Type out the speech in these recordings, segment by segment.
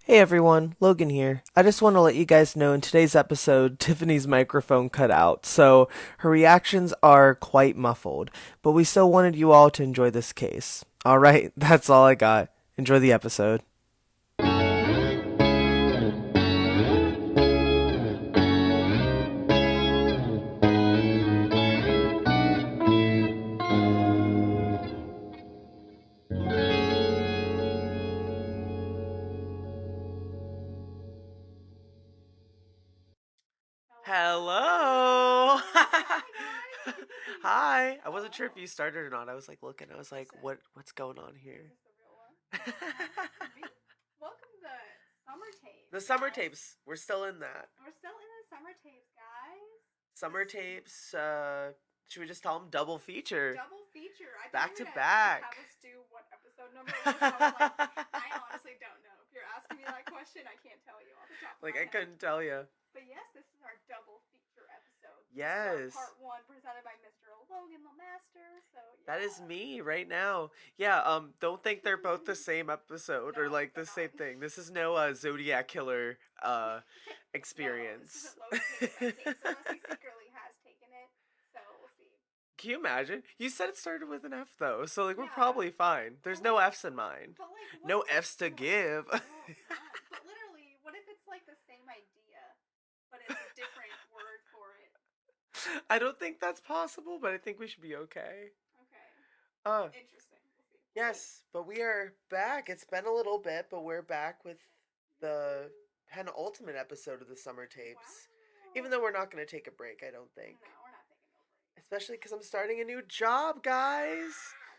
Hey everyone, Logan here. I just want to let you guys know in today's episode, Tiffany's microphone cut out, so her reactions are quite muffled, but we still wanted you all to enjoy this case. Alright, that's all I got. Enjoy the episode. Hello! Hi guys. Hi! I wasn't sure if Hello. you started or not. I was like looking, I was like, Listen, what's going on is here? this the real one? Could be. Welcome to summer The tapes, summer guys. tapes, we're still in that. We're still in the summer tapes, guys. Summer This tapes, should we just tell them double feature? double feature. I thought Back you were to gonna have back. us do what episode number it was. I was like, I honestly don't know. If you're asking me that question, I can't tell you off the top of Like my I head. couldn't tell you. But yes, this is our double feature episode. This is our Yes. part one presented by Mr. Logan LaMaster. So That is yeah. me right now. Yeah, don't think they're both the same episode or No, like the they're same not. thing. This is no Zodiac killer No, this experience. isn't Logan takes my case unless he secretly has taken it. So we'll see. Can you imagine? You said it started with an F though, so like we're Yeah, probably fine. but There's no like, F's in mine. what No if it's F's to no, give. no, none. But literally, what if it's like the same idea, but it's a different word for it? I don't think that's possible, but I think we should be okay. Okay, Uh, interesting. We'll see. We'll see. yes, but we are back. It's been a little bit, but we're back with the penultimate episode of the summer tapes. Even Wow. though we're not going to take a break, I don't think. No, we're not taking no break. Especially because I'm starting a new job, guys.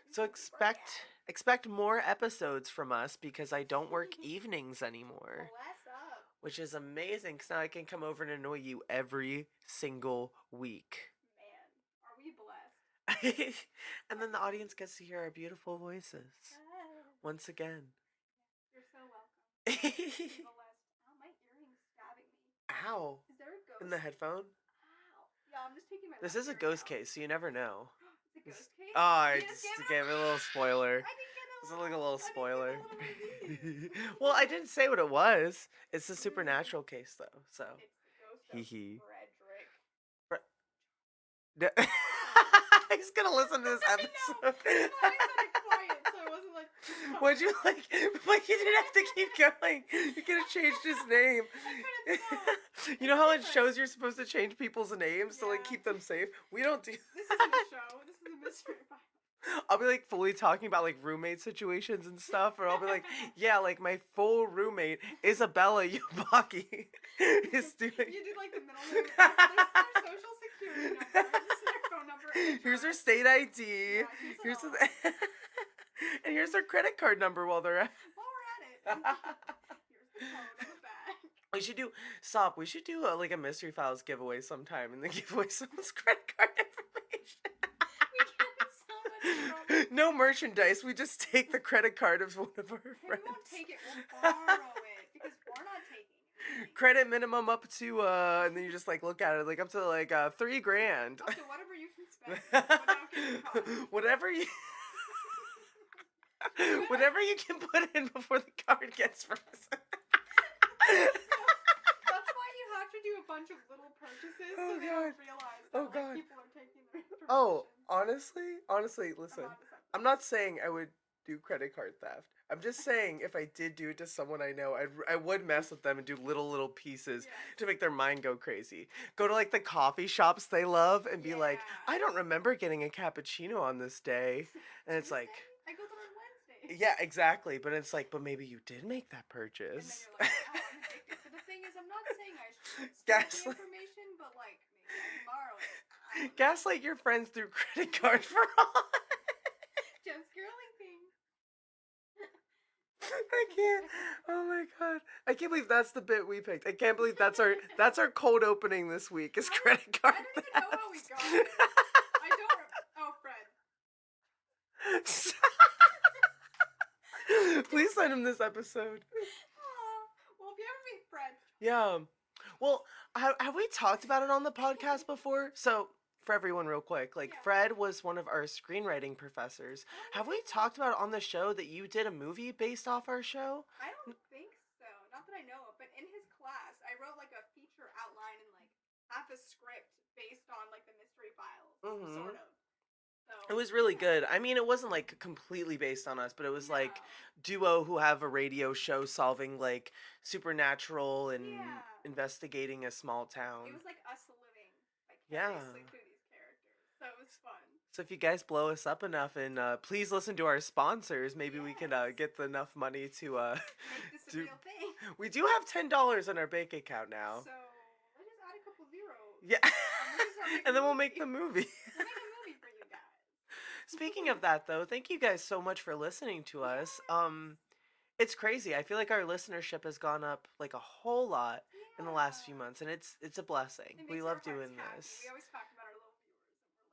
You So told me about that. expect more episodes from us because I don't work evenings anymore, Bless up, which is amazing. Because now I can come over and annoy you every single week. man. Are we blessed? And then the audience gets to hear our beautiful voices once again. You're so welcome. You're blessed. Ow, my earring's stabbing me. Ow. Is there a In the ghost? headphone? Ow. Yeah, I'm just taking my This left is a earring ghost out. case, so you never know. It's a ghost case? Oh, I You just just gave it a gave it a little spoiler. I didn't get a It's like a little little I didn't get a spoiler. little reveal. Well, I didn't say what it was. It's a supernatural case, though. So, It's the ghost hee of hee. Frederick. He's gonna listen to this I know. episode. That's why I said it quiet, so it wasn't like Would you like? Like you didn't have to keep going. You could have changed his name. I couldn't stop. You know It's how in different. shows you're supposed to change people's names to like Yeah. keep them safe. We don't do. This isn't a show. This is a mystery file. I'll be like fully talking about like roommate situations and stuff, or I'll be like, yeah, like my full roommate Isabella Yubaki is doing. You did like the middle name. This is their social security number. This is their phone number. Here's her Address. state ID. Yeah, here's it Here's all. and here's their credit card number while they're at. While we're at it, here's the code on the back. We should do stop. We should do like a mystery files giveaway sometime, and then give away someone's credit card information. We get in so much trouble. No merchandise. We just take the credit card of one of our Hey, friends. we won't take it. We'll borrow it because we're not taking anything. Credit minimum up to and then you just like look at it like up to like $3,000. Up to whatever you can spend without getting caught. Whatever you whatever you can put in before the card gets frozen. That's why you have to do a bunch of little purchases so they don't realize that like people are taking their information. Oh, honestly, listen. I'm not I'm not saying I would do credit card theft. I'm just saying if I did do it to someone I know, I would mess with them and do little pieces to make their mind go crazy. Go to like the coffee shops they love and be like, I don't remember getting a cappuccino on this day. And it's like, I go there on Wednesday. yeah, exactly. But it's like, but maybe you did make that And then purchase. you're like, oh, I'm addicted. But the thing is, I'm not saying I should steal Gaslight. the information, but like maybe I can borrow it. I don't know. Gaslight your friends through credit card fraud. Just girling things. I can't. Oh my god. I can't believe that's the bit we picked. I can't believe that's our cold opening this week is credit card. I don't even know how we got it. I don't. Oh, Fred. Please send him this episode. Well, if you ever meet Fred. Yeah. Well, have we talked about it on the podcast before? So, for everyone, real quick, like Yeah. Fred was one of our screenwriting professors. Have we talked about it on the show that you did a movie based off our show? I don't think so. Not the script based on like the Mystery Files, Mm-hmm. sort of. So It was really yeah. good. I mean, it wasn't like completely based on us, but it was No. like duo who have a radio show solving like supernatural and Yeah. investigating a small It town. was like us living Yeah. vicariously through these characters. So it was fun. So if you guys blow us up enough and please listen to our sponsors, maybe we can Yes. get enough money to Make this a do. real thing. We do have $10 in our bank account now. So let's just add a couple zeros. Yeah. And we can start making And then a we'll movie. make the movie. We'll make a movie for you guys. Speaking of that though, thank you guys so much for listening to us. It's crazy. I feel like our listenership has gone up like a whole lot in the last few Yeah. months, and it's a blessing. It We makes our love hearts doing happy. this. We always talk about our little viewers,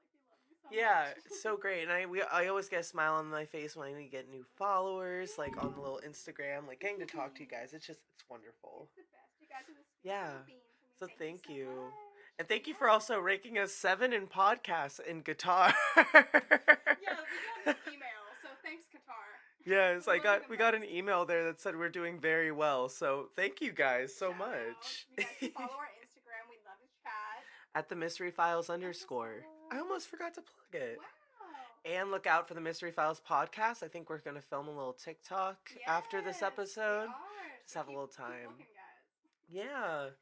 and we're like, we love you so Yeah, much. it's so great, and I always get a smile on my face when I get new followers, like on the little Instagram, like getting to talk to you guys. It's wonderful. It's the best. You guys are the sweetest Yeah. little beans, and we So thank thank you. you. So much. And thank you for also ranking us 7 in podcasts and guitar. Yeah, we got an email, so thanks, Qatar. Yes, We love you we the got an most. email there that said we're doing very well. So thank you guys so Shout out. much. You guys can follow our Instagram. We'd love to chat. At the Mystery Files _. I almost forgot to plug it. Wow. And look out for the Mystery Files podcast. I think we're gonna film a little TikTok after this episode. We are. Just have a little time. Keep looking, guys. Yeah. Yeah. Are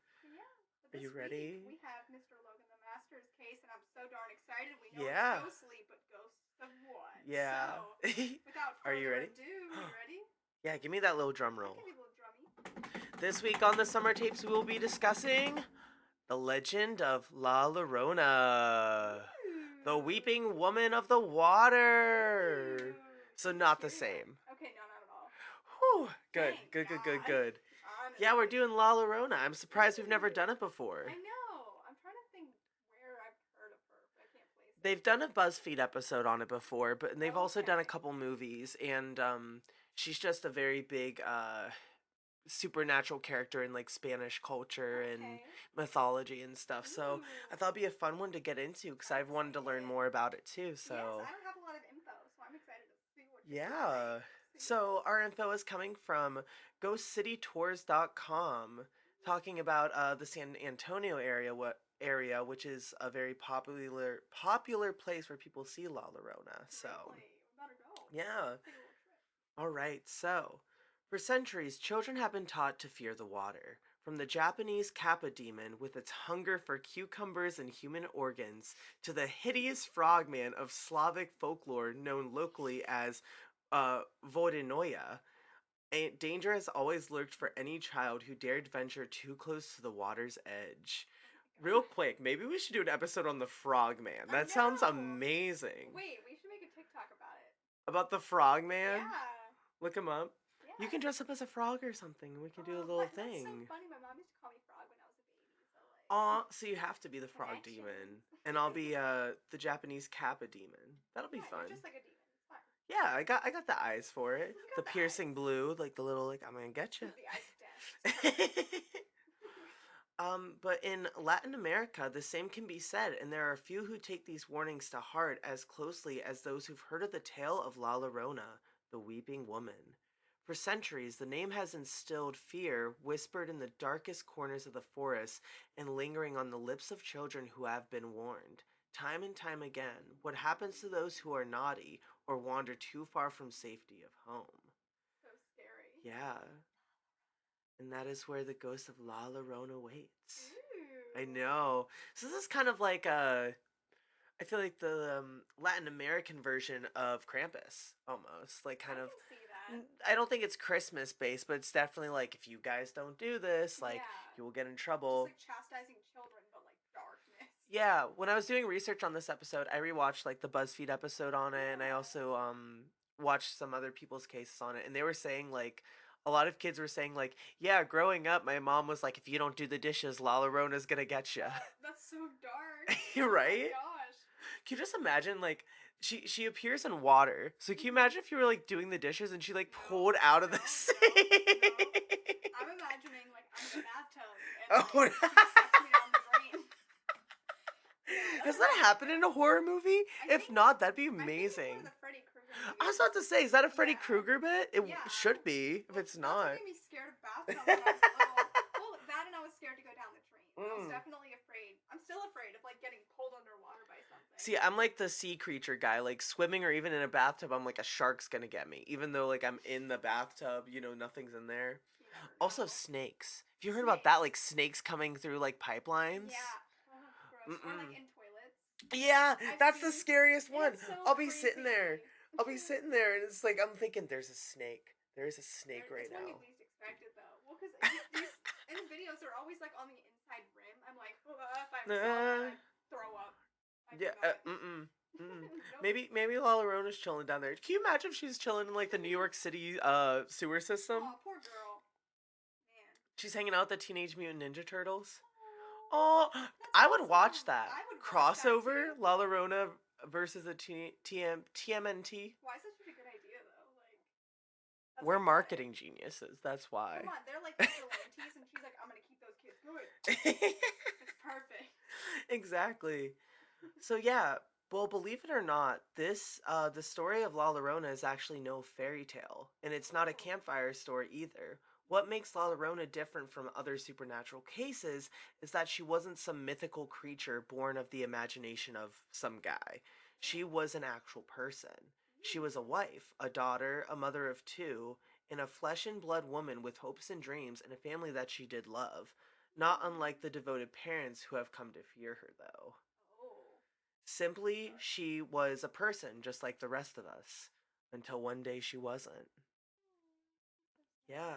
But you this ready? week, we have Mr. Logan LaMaster's case, and I'm so darn excited. We know Yeah. it's ghostly, but ghosts of what? Yeah. So, without Are further you ready? ado, you ready? Yeah, give me that little drum roll. I'll give you a little drummy. This week on the Summer Tapes, we will be discussing the legend of Llrona, the weeping woman of the water. Ooh. So not the same. Okay, no, not at all. Whew. Good, Thank good, good, good, God. good. Honestly. Yeah, we're doing Llrona. I'm surprised we've never done it before. I know. I'm trying to think where I've heard of her, but I can't place it. They've done a BuzzFeed episode on it before, but they've also done a Okay. couple movies, and she's just a very big supernatural character in like Spanish culture and Okay. mythology and stuff. So Ooh. I thought it'd be a fun one to get into because I've wanted to learn more about it too. So Yes, I don't have a lot of info, so I'm excited to see what you're yeah. saying. So our info is coming from GhostCityTours.com, talking about the San Antonio area, which is a very popular place where people see La Llorona. So Really? We better go. yeah. Take a little trip. All right, so for centuries, children have been taught to fear the water. From the Japanese kappa demon with its hunger for cucumbers and human organs, to the hideous frogman of Slavic folklore known locally as Vodenoya, danger has always lurked for any child who dared venture too close to the water's edge. Real quick, maybe we should do an episode on the frogman. That sounds know. amazing. Wait, we should make a TikTok about it. About the frogman? Yeah. Look him up. Yeah. You can dress up as a frog or something. We can do a little thing. That's so funny. My mom used to call me Frog when I was a baby. So like. Aw, so you have to be the frog Connections. demon, and I'll be the Japanese kappa demon. That'll be Yeah, fun. you're just like a demon. It's fun. Yeah, I got the eyes for it. You The got the piercing eyes. blue, like the little like I'm gonna get you. The eyes of death. It's perfect. But in Latin America, the same can be said, and there are a few who take these warnings to heart as closely as those who've heard of the tale of La Llorona, the weeping woman. For centuries, the name has instilled fear, whispered in the darkest corners of the forest, and lingering on the lips of children who have been warned. Time and time again, what happens to those who are naughty or wander too far from safety of home? So scary. Yeah. And that is where the ghost of La Llorona waits. Ooh. I know. So this is kind of like I feel like the Latin American version of Krampus, almost. Like kind I of, can see that. I don't think it's Christmas based, but it's definitely like, if you guys don't do this, like, Yeah. you will get in trouble. Just like chastising children, but like darkness. Yeah, when I was doing research on this episode, I rewatched like the BuzzFeed episode on it, and I also watched some other people's cases on it, and they were saying like a lot of kids were saying like, yeah, growing up, my mom was like, if you don't do the dishes, La Llorona's gonna get you. That's so dark. You're right. Oh my gosh. Can you just imagine like she appears in water? So can you imagine if you were like doing the dishes and she like pulled out of the sink? I'm imagining like I'm in the bathtub and Oh, like, she sucks me down the drain. Yeah, has that happened in a horror movie? If not, that'd be I think amazing. it's one of the Freddy Krueger I was movies. about to say, is that a Freddy Yeah. Krueger bit? It Yeah. should be, if it's That's not. what made me scared of bathtubs when I was little. Well, that and I was scared to go down the drain. I was Mm. definitely afraid. I'm still See, I'm like the sea creature guy. Like swimming or even in a bathtub, I'm like a shark's gonna get me. Even though like I'm in the bathtub, nothing's in there. You never Also know. snakes. Have you heard about that? Snakes. Like snakes coming through like pipelines? Yeah. Oh, gross. Or like Mm-mm. in toilets. Yeah, I've that's the seen. scariest one. It's so I'll be sitting there. creepy. I'll be sitting there and it's like I'm thinking there's a snake. There's a snake right It's when you now. least expect it though. Well, because these in the videos they're always like on the inside rim. I'm like, if I ever saw that, Uh, I'd throw up. I yeah, could not. mm-mm. Mm-mm. Nope. Maybe Llrona's chilling down there. Can you imagine if she's chilling in like the New York City sewer system? Oh, poor girl. Man. She's hanging out with the Teenage Mutant Ninja Turtles. Oh, Oh, that's I would watch awesome. that I would watch that crossover. too. Llrona versus the TMNT. Why is such a good idea though? Like, that's We're iconic. marketing geniuses. That's why. Come on, they're like vigilantes, and she's like, I'm gonna keep those kids good. It's perfect. Exactly. So yeah, well, believe it or not, this the story of La Llorona is actually no fairy tale, and it's not a Oh. campfire story either. What makes La Llorona different from other supernatural cases is that she wasn't some mythical creature born of the imagination of some guy. She was an actual person. She was a wife, a daughter, a mother of two, and a flesh and blood woman with hopes and dreams and a family that she did love. Not unlike the devoted parents who have come to fear her, though. Oh. Simply, she was a person just like the rest of us. Until one day she wasn't. Yeah.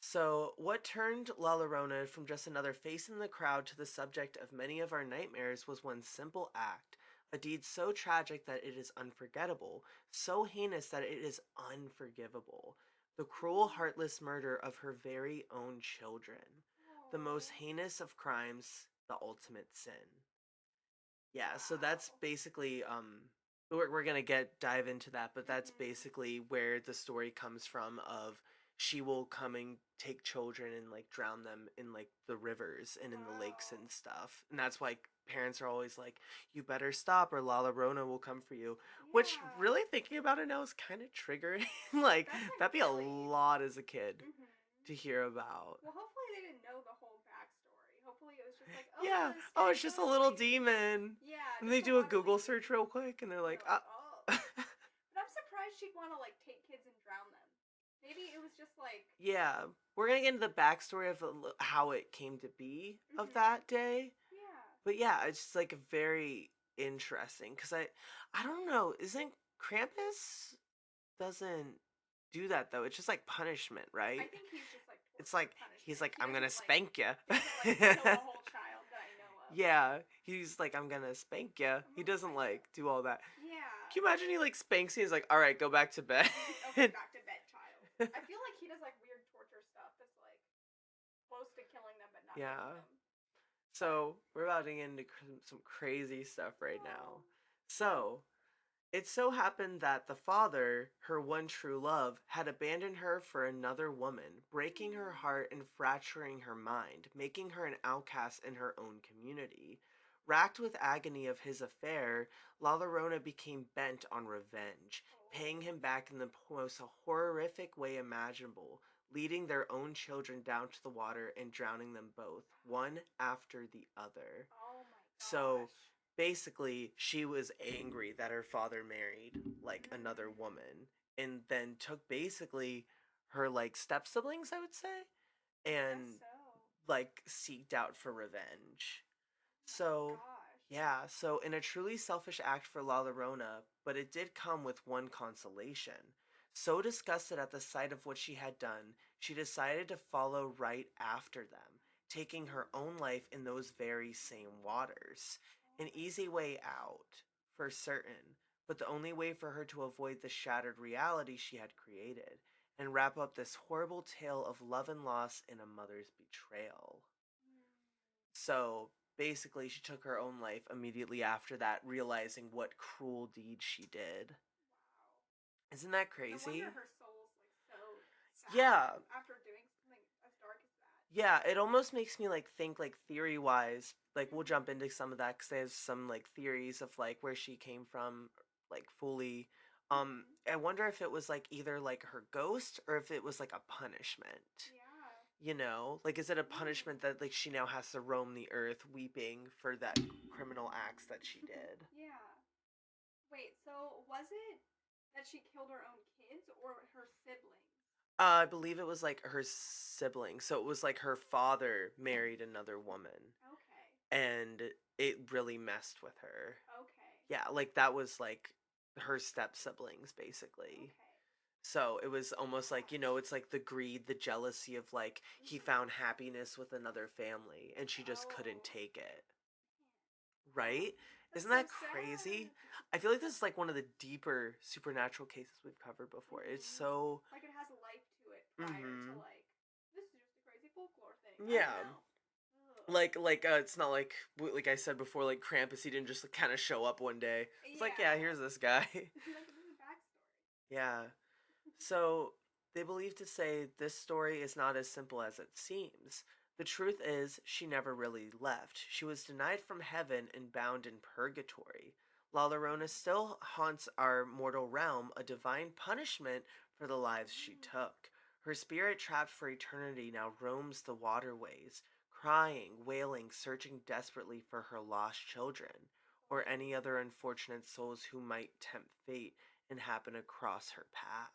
So, what turned La Llorona from just another face in the crowd to the subject of many of our nightmares was one simple act, a deed so tragic that it is unforgettable, so heinous that it is unforgivable. The cruel, heartless murder of her very own children. The most heinous of crimes, the ultimate sin. Yeah, so that's Wow. basically we're gonna get dive into that, but that's Mhm. basically where the story comes from of she will come and take children and like drown them in like the rivers and in the lakes Wow. and stuff. And that's why parents are always like, you better stop or La Llorona will come for you. Which Yeah. really thinking about it now is kind of triggering. Like That's like that'd be a really. lot as a kid Mhm. to hear about. Well, hopefully they didn't know the whole backstory. Hopefully it was just like, oh yeah, Yeah. this Oh, scary it's just a ghost little lady. demon. Yeah, And they just a do a water Google lady. search real quick and they're And like, they're like, oh. But I'm surprised she'd want to like take kids and drown them. Maybe it was just like. yeah. We're going to get into the backstory of how it came to be of Mhm. that day. Yeah. But yeah, it's just like very interesting because I don't know. Isn't Krampus doesn't do that though? It's just like punishment, I right? think he's just like It's torture like he's punishment. like I'm gonna spank you. He doesn't like kill a whole child that I know of. Yeah, he's like I'm gonna spank you. I'm He gonna doesn't spank you. like do all that. Yeah. Can you imagine he like spanks you? He's like, all right, go back to bed. Okay, back to bed, child. I feel like he does like weird torture stuff that's like close to killing them but not killing Yeah. them. But So we're about to get into some crazy stuff right oh. now. So it so happened that the father, her one true love, had abandoned her for another woman, breaking her heart and fracturing her mind, making her an outcast in her own community. Racked with agony of his affair, La Llorona became bent on revenge, paying him back in the most horrific way imaginable, leading their own children down to the water and drowning them both, one after the other. Oh my So gosh. basically, she was angry that her father married like another woman and then took basically her like step siblings, I would say, I guess and so. like seeked out for revenge. Oh my So, gosh. yeah, so in a truly selfish act for La Llorona, but it did come with one consolation. So disgusted at the sight of what she had done, she decided to follow right after them, taking her own life in those very same waters. Oh An my easy way gosh. out, for certain, but the only way for her to avoid the shattered reality she had created and wrap up this horrible tale of love and loss in a mother's betrayal. Hmm. So basically, she took her own life immediately after that, realizing what cruel deed she did. Wow. Isn't that No wonder crazy? her soul's like so Yeah, sad after doing something as dark as that. yeah. It almost makes me like think like theory wise. Like we'll jump Mhm. into some of that because there's some like theories of like where she came from, like fully. Mhm. I wonder if it was like either like her ghost or if it was like a punishment. Yeah. You know, like, is it a Ooh. punishment that like she now has to roam the earth weeping for that criminal acts that she did? Yeah. Wait, so was it that she killed her own kids or her siblings? I believe it was like her sibling. So it was like her father married another woman, Okay. and it really messed with her. Okay. Yeah, like that was like her step siblings basically. Okay. So it was almost like, it's like the greed, the jealousy of like he found happiness with another family and she just couldn't Oh. take it. Huh. Right? That's Isn't so that sad. crazy? I feel like this is like one of the deeper supernatural cases we've covered before. It's so. Like it has life to it prior to Mm-hmm. like this is just a crazy folklore thing. I don't Yeah. know. Ugh. Like it's not like I said before, like Krampus, he didn't just like, kind of show up one day. It's like, yeah, Yeah. here's this guy. Like this is backstory. Yeah. So they believe to say this story is not as simple as it seems. The truth is, she never really left. She was denied from heaven and bound in purgatory. La Llorona still haunts our mortal realm, a divine punishment for the lives she took. Her spirit, trapped for eternity, now roams the waterways, crying, wailing, searching desperately for her lost children, or any other unfortunate souls who might tempt fate and happen across her path.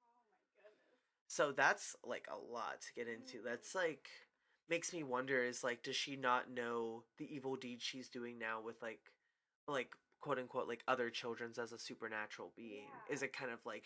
Oh my goodness. So that's like a lot to get into. Mm. That's like makes me wonder, is like, does she not know the evil deed she's doing now with like quote unquote like other children's as a supernatural being? Yeah. Is it kind of like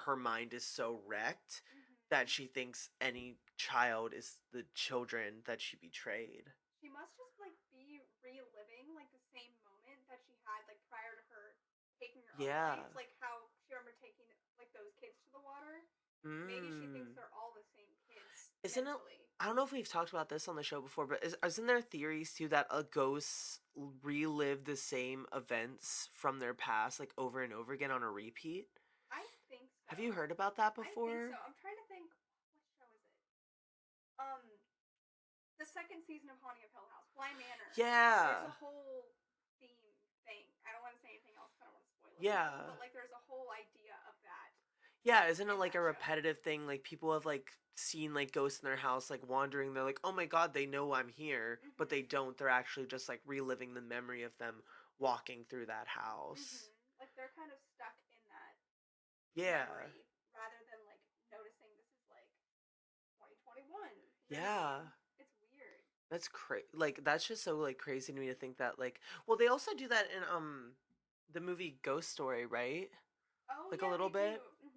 her mind is so wrecked that Mhm. she thinks any child is the children that she betrayed? She must just like be reliving like the same moment that she had like prior to her taking her own Yeah. life. Like how she remember taking like those kids to the water. Maybe she thinks Mm. they're all the same kids Isn't it? mentally. I don't know if we've talked about this on the show before, but isn't there theories too that a ghosts relive the same events from their past like over and over again on a repeat? I think so. Have you heard about that I think so. before? I'm trying to think. What show is it? Um, the second season of Haunting of Hill House, Bly Manor. There's Yeah. a whole theme thing. I don't want to say anything else. I don't want to spoil it for people. Yeah. But like, there's a whole idea of that Yeah, isn't it in like that a show. repetitive thing? Like people have like seen like ghosts in their house like wandering. They're like, "Oh my god, they know I'm here," but they Mhm. don't. They're actually just like reliving the memory of them walking through that Mhm. house. Like they're kind of stuck in that Yeah. memory rather than like noticing this is like 2021. You know what I Yeah. mean? It's weird. That's crazy. Like that's just so like crazy to me to think that like, well, they also do that in the movie Ghost Story, right? Oh Like a yeah, little they do. bit. Mhm.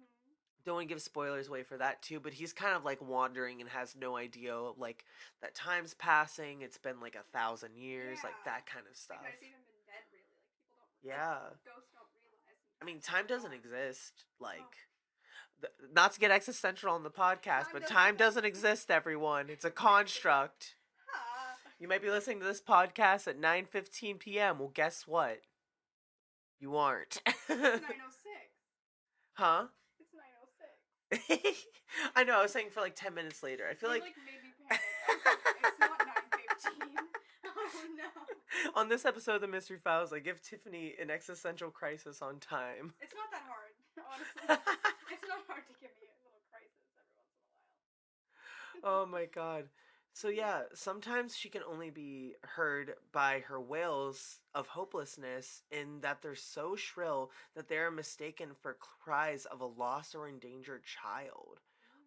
Don't want to give spoilers away for that too, but he's kind of like wandering and has no idea like that time's passing. It's been like 1,000 years, like Yeah. that kind of Like stuff. has even been dead really. Like people don't like Yeah. ghosts don't realize I mean, sometimes that time they're doesn't gone. exist. Oh. Like, not to get existential on the podcast, Time but doesn't time exist. doesn't exist, everyone. It's a Exactly. construct. Ha. You might be listening to this podcast at 9:15 p.m. Well, guess what? You aren't. It's 9:06. Huh? It's 9:06. I know, I was saying for like 10 minutes later. I feel You like like made me panic. I was like, it's not 9:15. Oh no. on this episode of The Mystery Files, I give Tiffany an existential crisis on time. It's not that hard, honestly. It's not hard to give me a little crisis every once in a while. Oh my god. So yeah, sometimes she can only be heard by her wails of hopelessness in that they're so shrill that they are mistaken for cries of a lost or endangered child,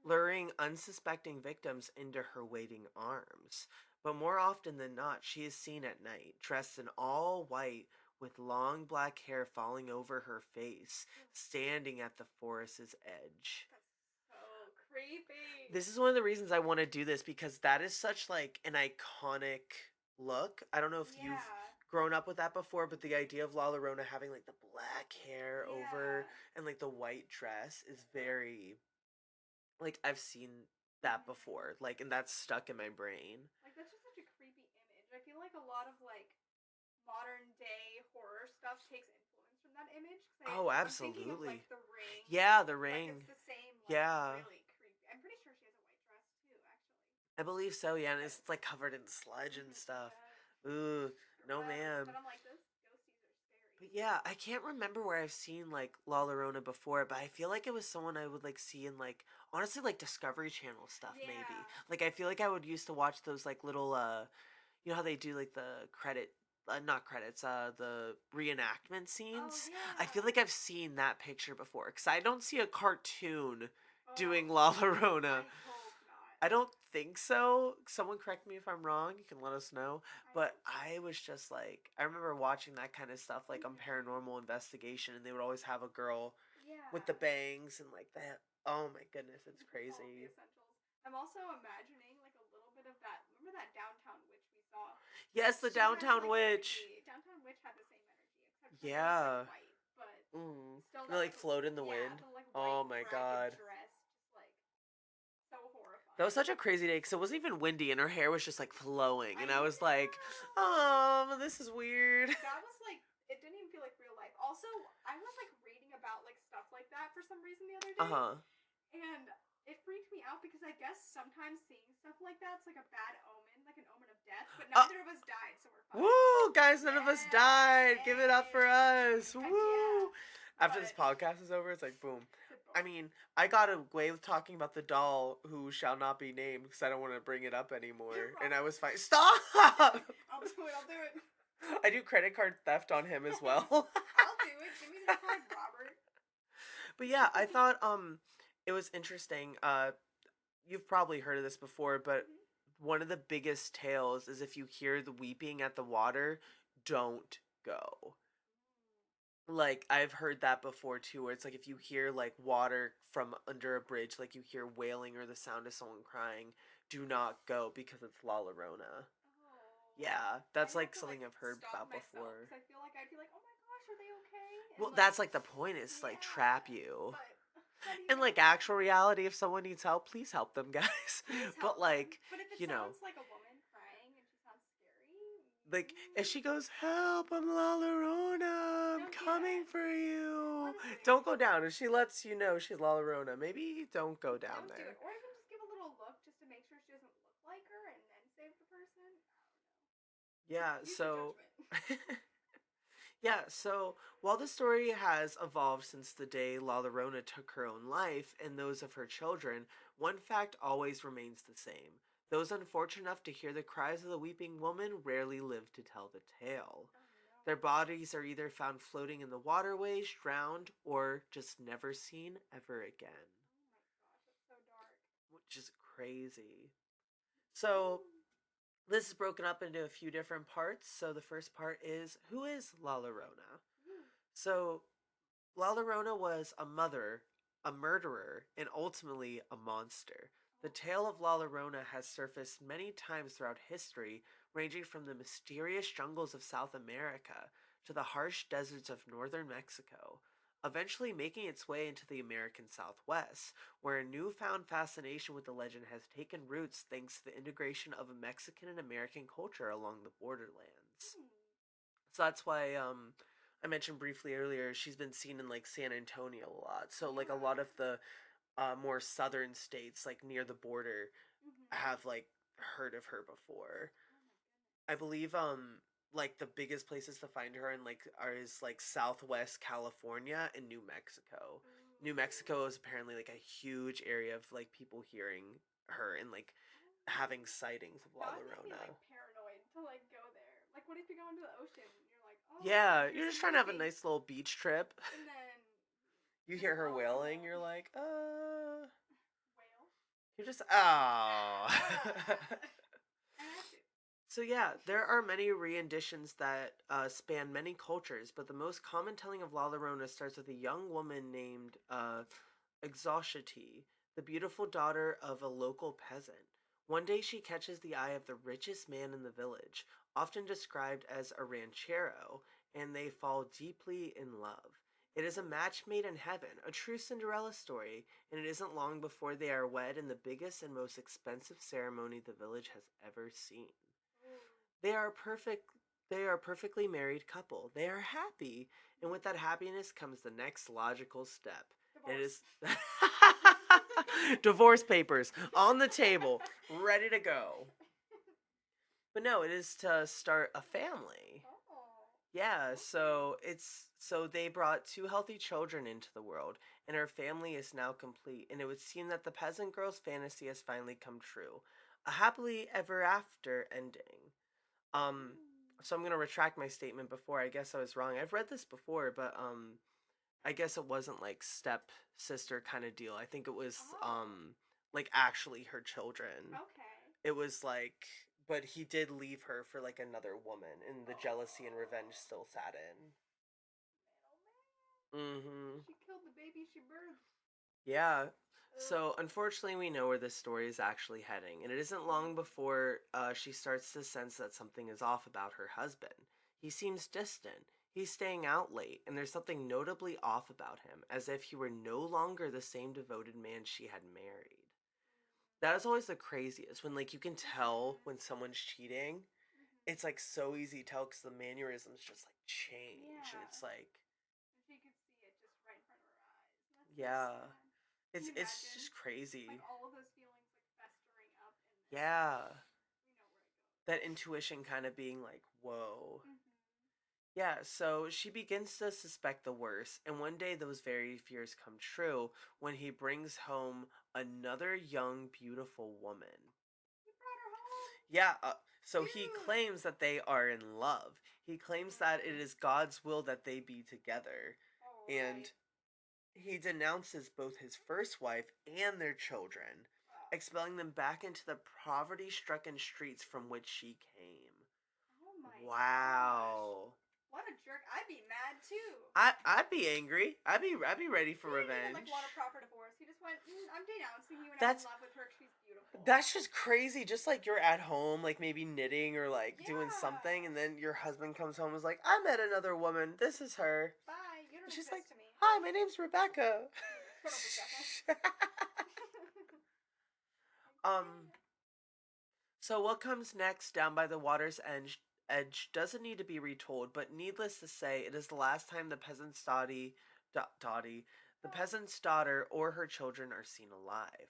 luring unsuspecting victims into her waiting arms. But more often than not, she is seen at night, dressed in all white with long black hair falling over her face, standing at the forest's edge. That's so creepy. This is one of the reasons I want to do this, because that is such like an iconic look. I don't know if you've Yeah. grown up with that before, but the idea of La Llorona having like the black hair over Yeah. and like the white dress is very, like, I've seen that Mhm. before, like, and that's stuck in my brain. Like that's just such a creepy image. I feel like a lot of like modern day horror stuff takes influence from that image because Oh, I'm thinking of like absolutely. The Ring. Yeah, the Like it's ring. the same like Yeah, really creepy. I'm pretty sure she has a white dress too, actually. I believe so. Yeah, and it's Yes. like covered in sludge and It stuff. does. Ooh, no, Gross. ma'am. But I'm like, those ghosties are scary. But yeah, I can't remember where I've seen like La Llorona before, but I feel like it was someone I would like see in like honestly like Discovery Channel stuff maybe. Yeah. Like I feel like I would used to watch those like little you know how they do like the credit not credits, the reenactment Oh scenes. I feel yeah. like I've seen that picture before because I don't see a cartoon doing Oh, La Llorona. I hope not. I don't think so. Someone correct me if I'm wrong. You can let us know. I But hope so. I was just like, I remember watching that kind of stuff like on Mhm. Paranormal Investigation, and they would always have a girl with the Yeah. bangs and like that. Oh my goodness, it's All of the crazy. essentials. I'm also imagining like a little bit of that. Remember that downtown witch we saw? Yes, the She has Downtown like Witch. energy. Downtown witch had the same energy, except hers was like Yeah. white, but Mm. still They that like like float in the yeah, wind. the like white Oh my ragged god. dress, just like so That was horrifying. such a crazy day because it wasn't even windy and her hair was just like flowing. And I I was like, know. oh, this is weird. That was like it didn't even feel like real life. Also, I was like reading about like stuff like that for some reason the other Uh day, huh. and it freaked me out because I guess sometimes seeing stuff like that's like a bad omen, like an omen of death. But Uh, neither of us died, so we're fine. Woo! Guys, none of us Yeah, died. Give it up for hey, us. heck yeah. Woo! After this But podcast is over, it's like boom. said I boom. mean, I got away with talking about the doll who shall not be named because I don't want to bring it up anymore. And I Robert, was fine. Stop! I I'll do it. I'll do it. do credit card theft on him as well. I'll do it. Give me the card, Robert. But yeah, I thought it was interesting. You've probably heard of this before, but Mhm. one of the biggest tales is if you hear the weeping at the water, don't go. Like I've heard that before too, where it's like if you hear like water from under a bridge, like you hear wailing or the sound of someone crying, do not go because it's La Llorona. Oh, Yeah, I'd that's have like to like something I've heard stop about myself before. because I feel like I'd be like, oh my gosh, are they okay? And Well, like, that's like the point is to, like trap yeah, you. but how do you In know like that? actual reality, if someone needs help, please help them, guys. Please But help them. like, But if it you know, sounds like a woman crying and she sounds scary, like if she goes, "Help, I'm La Llorona, I'm don't do coming that. for you." Honestly, Don't go down. If she lets you know she's La Llorona, maybe don't go down don't do it. there. Or even just give a little look just to make sure she doesn't look like her and then save the person. I don't know. Yeah, Use your so judgment. yeah, so while the story has evolved since the day La Llorona took her own life and those of her children, one fact always remains the same. Those unfortunate enough to hear the cries of the weeping woman rarely live to tell the tale. Oh no. Their bodies are either found floating in the waterways, drowned, or just never seen ever again. Oh my gosh, that's so dark. Which is crazy. So, Ooh. this is broken up into a few different parts. So, the first part is who is La Llorona? Ooh. So, La Llorona was a mother, a murderer, and ultimately a monster. The tale of La Llorona has surfaced many times throughout history, ranging from the mysterious jungles of South America to the harsh deserts of northern Mexico, eventually making its way into the American Southwest, where a newfound fascination with the legend has taken roots thanks to the integration of Mexican and American culture along the borderlands. Hmm. So that's why I mentioned briefly earlier she's been seen in like San Antonio a lot. So like a Yeah. lot of the more southern states like near the border Mhm. have like heard of her before. Oh my goodness. I believe like the biggest places to find her in like are is like Southwest California and New Mexico. New Ooh. Mexico is apparently like a huge area of like people hearing her and like having sightings of La That would make me like Llorona. paranoid to like go there. Like, what if you go into the ocean and you're like, oh, I Yeah, hear you're just trying someone to have a weeping, nice little beach trip. and then You just hear her La wailing, Llorona you're like, whale. you're just, oh. Ah, I had to. So yeah, there are many renditions that span many cultures, but the most common telling of La Llorona starts with a young woman named Exaucity, the beautiful daughter of a local peasant. One day she catches the eye of the richest man in the village, often described as a ranchero, and they fall deeply in love. It is a match made in heaven, a true Cinderella story, and it isn't long before they are wed in the biggest and most expensive ceremony the village has ever seen. Ooh. They are perfect they are a perfectly married couple. They are happy, and with that happiness comes the next logical step. It Divorce. is divorce papers on the table, ready to go. But no, it is to start a family. Oh. Yeah, Okay. so they brought two healthy children into the world, and her family is now complete, and it would seem that the peasant girl's fantasy has finally come true. A happily ever after ending. Um Ooh. so I'm gonna retract my statement before. I guess I was wrong. I've read this before, but I guess it wasn't like step sister kind of deal. I think it was Oh. like actually her children. Okay. It was like, but he did leave her for like another woman, and the jealousy and revenge Oh. still sat in. Man, oh man. Mm-hmm. She killed the baby she birthed. Yeah. So Ugh. unfortunately, we know where this story is actually heading, and it isn't long Mhm. before she starts to sense that something is off about her husband. He seems distant. He's staying out late, and there's something notably off about him, as if he were no longer the same devoted man she had married. That is always the craziest when like you can tell Mhm. when someone's cheating. Mhm. It's like so easy to tell because the mannerisms just like change, and Yeah. it's like, And she could see it just right in front of her eyes. And that's so yeah, sad. Can you it's just imagine? Like crazy. all of those feelings like festering up and then Yeah, we know where it goes. that intuition kind of being like, whoa. Mhm. Yeah, so she begins to suspect the worst, and one day those very fears come true when he brings home another young, beautiful woman. He brought her home. Yeah, so he Cute. claims that they are in love. He claims that it is God's will that they be together. All And right. he denounces both his first wife and their children, Oh. expelling them back into the poverty stricken streets from which she came. Oh my gosh. Wow. What a jerk. I'd be mad too. I'd be angry. I'd be ready He for didn't even like revenge. want a proper divorce. He just went, I'm denouncing you and I'm in That's love with her 'cause she's beautiful. that's just crazy. Just like you're at home, like maybe knitting or like doing something, Yeah. and then your husband comes home and is like, "I met another woman. This is her." Bye. You And don't she's like, exist to me. "Hi, my name's Rebecca." Shut up, Rebecca. Like, um. dang. So what comes next down by the water's edge doesn't need to be retold, but needless to say, it is the last time the peasant's the Oh. peasant's daughter or her children are seen alive.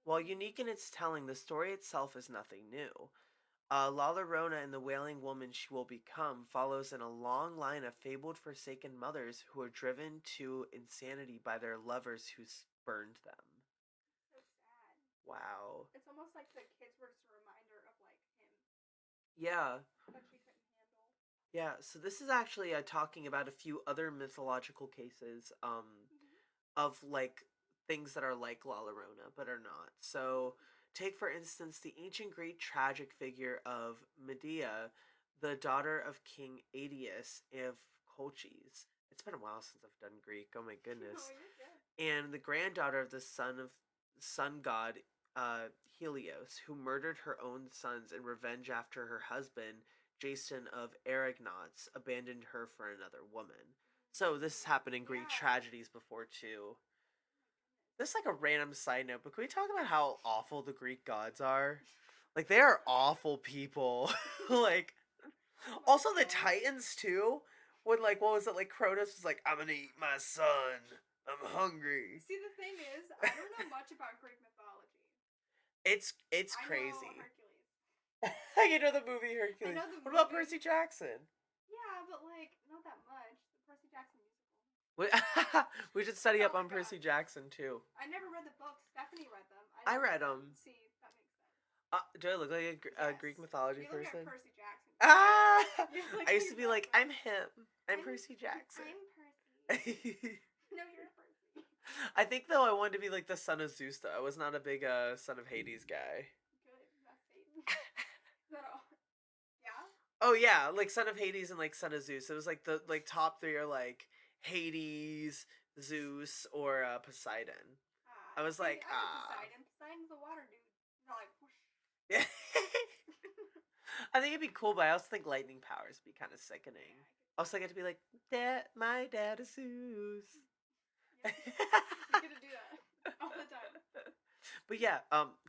While unique in its telling, the story itself is nothing new. Llrona and the wailing woman she will become follows in a long line of fabled forsaken mothers who are driven to insanity by their lovers who spurned them. So sad. Wow. It's almost like the kids were just a reminder of like him Yeah. that she couldn't handle. Yeah, so this is actually talking about a few other mythological cases Mhm. of like things that are like La Llorona but are not. So Ooh. take for instance the ancient Greek tragic figure of Medea, the daughter of King Aeneas of Colchis. It's been a while since I've done Greek. Oh my Oh, goodness. you're good. And the granddaughter of the sun god Helios, who murdered her own sons in revenge after her husband Jason of Argonauts abandoned her for another woman. So this Ooh. happened in Greek Yeah. tragedies before too. Oh my goodness. This is like a random side note, but can we talk about how awful the Greek gods are? Like they are awful people. Like also the Emotional. Titans too. When like what was it like Cronus was like, I'm gonna eat my son. I'm hungry. See, the thing is, I don't know much about Greek mythology. It's I know crazy. Hercules. You know the movie I Hercules. know the What about movie. Percy Jackson? Yeah, but like not that much. The Percy Jackson musical. We, we should That's study up all I on got. Percy Jackson too. I never read the books. Stephanie read them. I I never read read them. them. See, that makes sense. Do I look like a Yes. Greek mythology You're looking at person? Percy Jackson. Ah! You look I used to be like, exactly. I'm him. I'm Percy Jackson. I'm Percy. No, you're Percy. I think though I wanted to be like the son of Zeus though. I was not a big son of Hades guy. Good. That's Satan. Is that all? Yeah. Oh yeah, like son of Hades and like son of Zeus. It was like the like top three are like Hades, Zeus, or Poseidon. I was See, like, I know Poseidon. Poseidon's the water dude. They're like, whoosh. yeah. I think it'd be cool, but I also think lightning powers would be kind of Yeah, sickening. I could see Also, I that. get to be like, Dad, my dad is Zeus. Yep. You get to do that all the time. But yeah,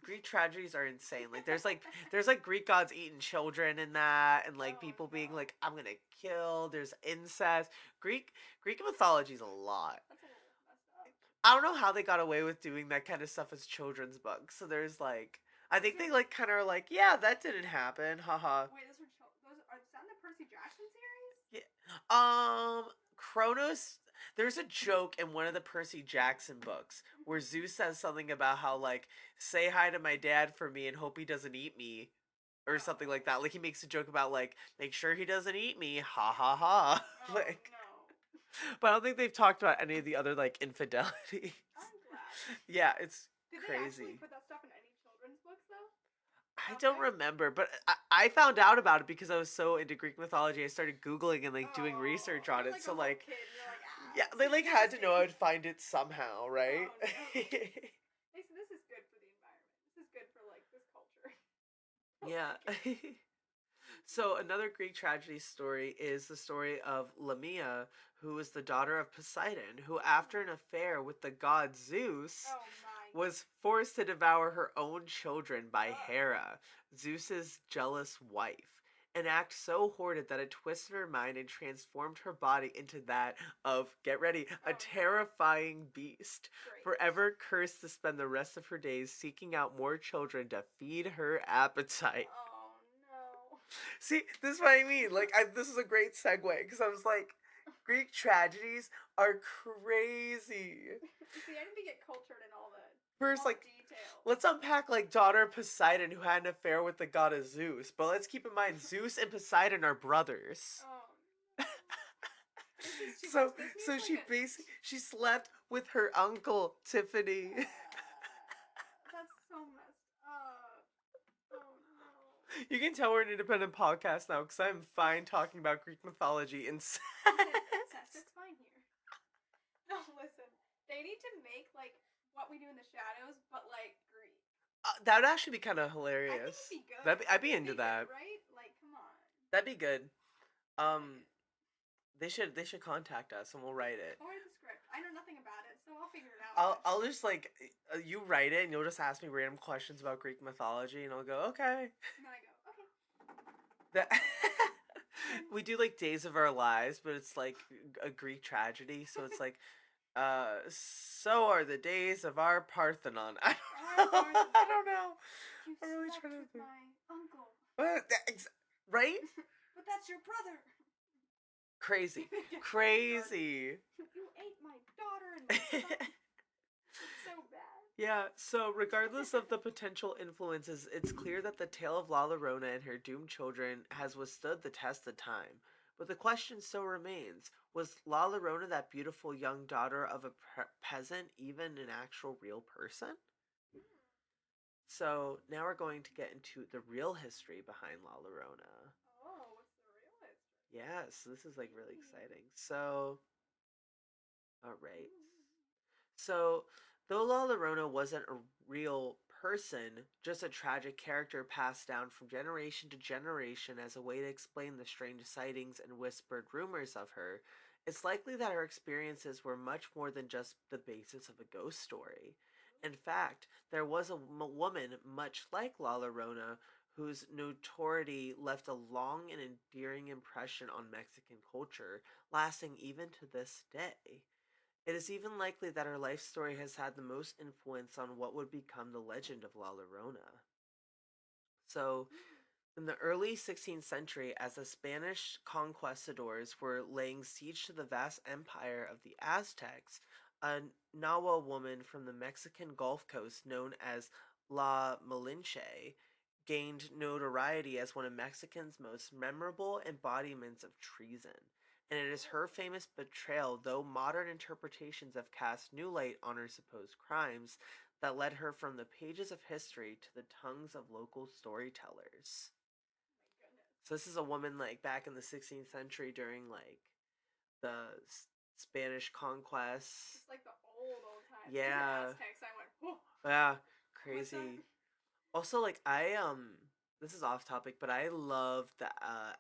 Greek tragedies are insane. Like there's like Greek gods eating children in that, and like Oh people being no. like, I'm gonna kill. There's incest. Greek mythology is a lot. That's a little messed up. I don't know how they got away with doing that kind of stuff as children's books. So there's like, I Those think are they like kind of are like, yeah, that didn't happen, haha. wait, those are that in the Percy Jackson series? Yeah. Um, Kronos. There's a joke in one of the Percy Jackson books where Mhm. Zeus says something about how like say hi to my dad for me and hope he doesn't eat me, or something like Oh. that. Like he makes a joke about like make sure he doesn't eat me. Ha ha ha. Oh Like, no. but I don't think they've talked about any of the other like infidelities. I'm glad. Yeah, it's Did they actually crazy. put that stuff in any children's books though? I Have don't they? remember, but I found out about it because I was so into Greek mythology. I started Googling and like doing Oh, research on you're it. like So a little like, kid and you're like, yeah, this they is like had to know interesting. I'd find it somehow, right? Oh no. They said this is good for the environment. This is good for like this culture. Oh, Yeah. thank you. So another Greek tragedy story is the story of Lamia, who was the daughter of Poseidon, who after an affair with the god Zeus Oh my. was forced to devour her own children by Ugh. Hera, Zeus's jealous wife. An act so horrid that it twisted her mind and transformed her body into that of, get ready, a Oh no. terrifying beast, Great. forever cursed to spend the rest of her days seeking out more children to feed her appetite. Oh no. See, this is what I mean. Like, this is a great segue because I was like, Greek tragedies are crazy. See, I need to get cultured in First, all the like, details. let's unpack like daughter of Poseidon who had an affair with the god of Zeus. But let's keep in mind, Zeus and Poseidon are brothers. Oh no. This is too So, much. This so needs like she a. basically she slept with her uncle Tiffany. That's so messed up. Oh no. You can tell we're an independent podcast now because I'm fine talking about Greek mythology and sex. Incest. It's fine here. No, listen. They need to make like what we do in the shadows, but like Greek. That would actually be kind of I think hilarious. it'd be good. I'd I be think it'd into be good, that. right? Like, come on. That'd be good. I like Um, it. they should contact us and we'll write it. I'll write the script. I know nothing about it, so I'll figure it out I'll eventually. just like you write it and you'll just ask me random questions about Greek mythology and I'll go okay. And then I go, okay. That Done. we do like Days of Our Lives, but it's like a Greek tragedy, so it's like so are the days of our Parthenon. I Our don't know. I Parthenon. don't know. You I'm really slept trying to with think. my uncle. Right? But that's your brother. Crazy. Yeah, Crazy. you ate my daughter and my son. It's so bad. Yeah, so regardless of the potential influences, it's clear that the tale of La Llorona and her doomed children has withstood the test of time. But the question still remains, was La Llorona that beautiful young daughter of a peasant even an actual real person? So now we're going to get into the real history behind La Llorona. Oh, what's the real history? Yes, this is like really Ooh. exciting. So, alright. Ooh. So, though La Llorona wasn't a real person, just a tragic character passed down from generation to generation as a way to explain the strange sightings and whispered rumors of her, it's likely that her experiences were much more than just the basis of a ghost story. In fact, there was a woman much like La Llorona whose notoriety left a long and endearing impression on Mexican culture, lasting even to this day. It is even likely that her life story has had the most influence on what would become the legend of La Llorona. So, in the early 16th century, as the Spanish conquistadors were laying siege to the vast empire of the Aztecs, a Nahua woman from the Mexican Gulf Coast known as La Malinche gained notoriety as one of Mexican's most memorable embodiments of treason. And it is her famous betrayal, though modern interpretations have cast new light on her supposed crimes, that led her from the pages of history to the tongues of local storytellers. My goodness. So this is a woman like back in the 16th century during like the Spanish conquest. It's like the old times. You said Yeah. Aztecs. I went, whoa. Yeah, What's that? crazy. Also like I this is off topic, but I love the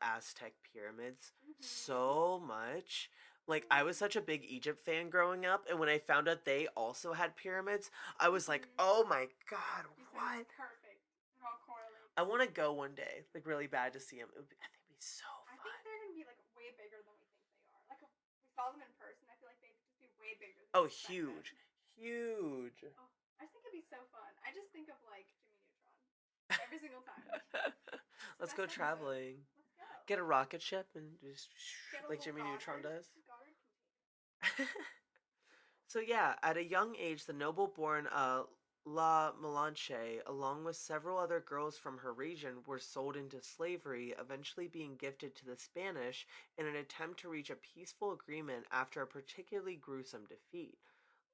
Aztec pyramids Mm-hmm. so much. Like I was such a big Egypt fan growing up, and when I found out they also had pyramids, I was like, Mm-hmm. "Oh my god, You said it's what?" perfect. It all correlates. I want to go one day, like really bad to see them. I think it'd be so I think fun. they're gonna be like way bigger than we think they are. Like if we saw them in person, I feel like they'd just be way bigger than Oh, we expected. huge, huge. Oh, I just think it'd be so fun. I just think of like Jimmy Neutron every single time. It's the Let's go best episode. traveling. Let's go. Get a rocket ship and just Get a like little Jimmy Neutron Goddard. does. Goddard can take So yeah, at a young age, the noble-born La Melanche, along with several other girls from her region, were sold into slavery, eventually being gifted to the Spanish in an attempt to reach a peaceful agreement after a particularly gruesome defeat.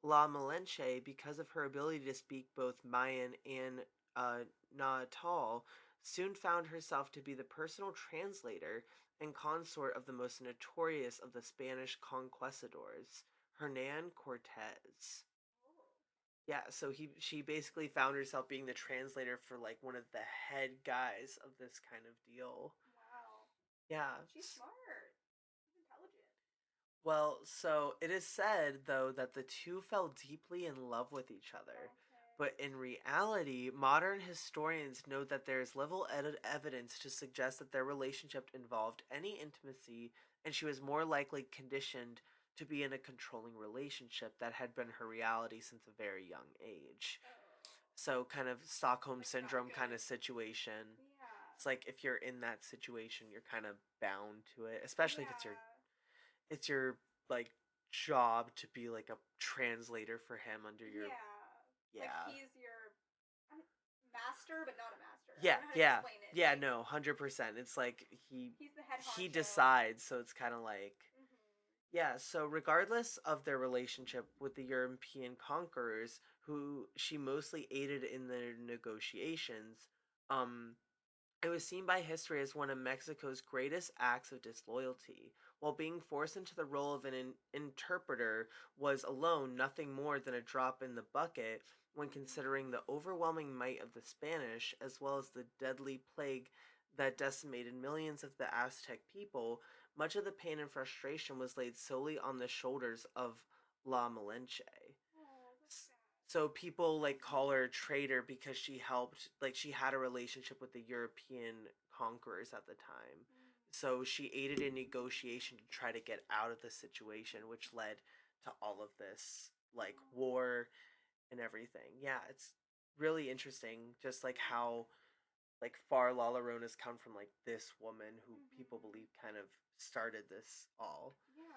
La Melanche, because of her ability to speak both Mayan and uh, Natal, soon found herself to be the personal translator and consort of the most notorious of the Spanish conquistadors, Hernan Cortez. Oh, Yeah, so she basically found herself being the translator for like one of the head guys of this kind of deal. wow. Yeah. She's smart. She's intelligent. Well, so it is said, though, that the two fell deeply in love with each other. Okay. But in reality, modern historians note that there is little evidence to suggest that their relationship involved any intimacy, and she was more likely conditioned to be in a controlling relationship that had been her reality since a very young age. Oh. So, kind of Stockholm Like not syndrome kind good. of situation. Yeah. It's like if you're in that situation, you're kind of bound to it, especially if Yeah. it's your like job to be like a translator for him under your Yeah. Like yeah he's your master, but not a master. I yeah don't know how to yeah explain it. yeah Like no 100%. It's like he's the head he honcho. decides, so it's kind of like Mhm. yeah. So regardless of their relationship with the European conquerors, who she mostly aided in their negotiations, um it was seen by history as one of Mexico's greatest acts of disloyalty, while being forced into the role of an interpreter was alone nothing more than a drop in the bucket when considering the overwhelming might of the Spanish, as well as the deadly plague that decimated millions of the Aztec people. Much of the pain and frustration was laid solely on the shoulders of La Malinche. Oh, that's sad. So people like call her a traitor because she helped, like she had a relationship with the European conquerors at the time. Mm. So she aided in negotiation to try to get out of the situation, which led to all of this like Oh. war and everything. Yeah, it's really interesting just like how like far La Llorona's come from, like this woman who people Mhm. believe kind of started this all. Yeah.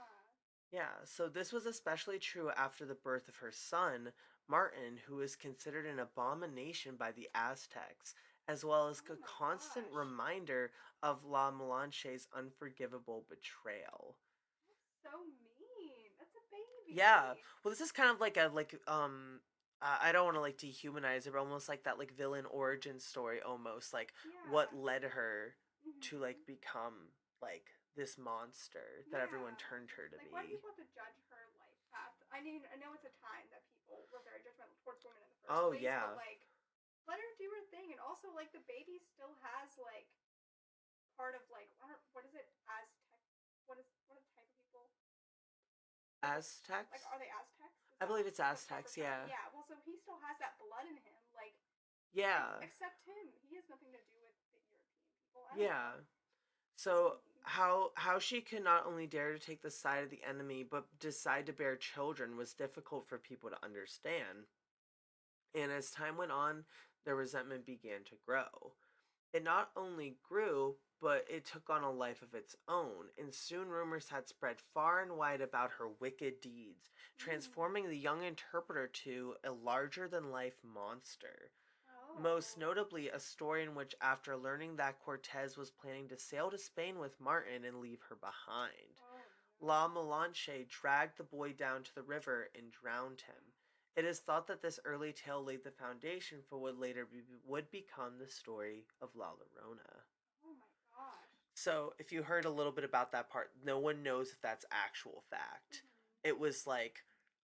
Yeah, so this was especially true after the birth of her son, Martin, who is considered an abomination by the Aztecs, as well as Oh a my constant gosh. reminder of La Melanche's unforgivable betrayal. That's so mean. That's a Yeah, baby. well, this is kind of like a I don't want to like dehumanize it, but almost like that like villain origin story, almost like what Yeah. led her to like Mhm. become like this monster that everyone Yeah. turned her to Like, why do be. people have to judge her life path? I mean, I know it's a time that people were very judgmental towards women in the first Oh place, but yeah. like, let her do her thing. And also, like, the baby still has like part of like I don't, what is it? Aztec. What type of people? Like, Aztecs? are they Aztecs? Is I that believe it's the proper Aztecs, term? yeah. Yeah. Well, so he still has that blood in him. Like, Yeah. accept him. He has nothing to do with the European people. I don't Yeah. know. That's So mean. how she could not only dare to take the side of the enemy but decide to bear children was difficult for people to understand. And as time went on, their resentment began to grow. It not only grew, but it took on a life of its own, and soon rumors had spread far and wide about her wicked deeds, Mm. transforming the young interpreter to a larger than life monster. Most Oh. notably, a story in which, after learning that Cortez was planning to sail to Spain with Martin and leave her behind, Oh La no. Melanche dragged the boy down to the river and drowned him. It is thought that this early tale laid the foundation for what later would become the story of La Llorona. Oh my gosh. So, if you heard a little bit about that part, no one knows if that's actual fact. Mhm. It was like